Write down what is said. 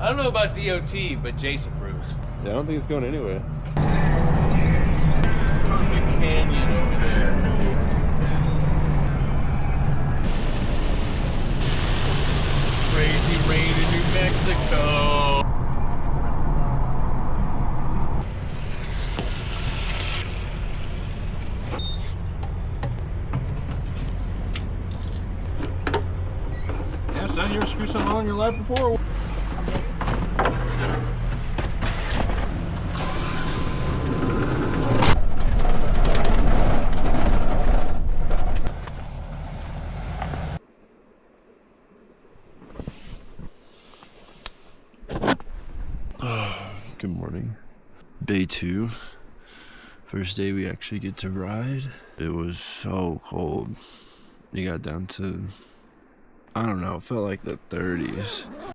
I don't know about DOT, but Jason approves. Yeah, I don't think it's going anywhere. Perfect canyon over there. Crazy rain in New Mexico. Yeah, son, you ever screw something on in your life before? Good morning. Day 2. First day we actually get to ride. It was so cold. It got down to, I don't know, it felt like the 30s.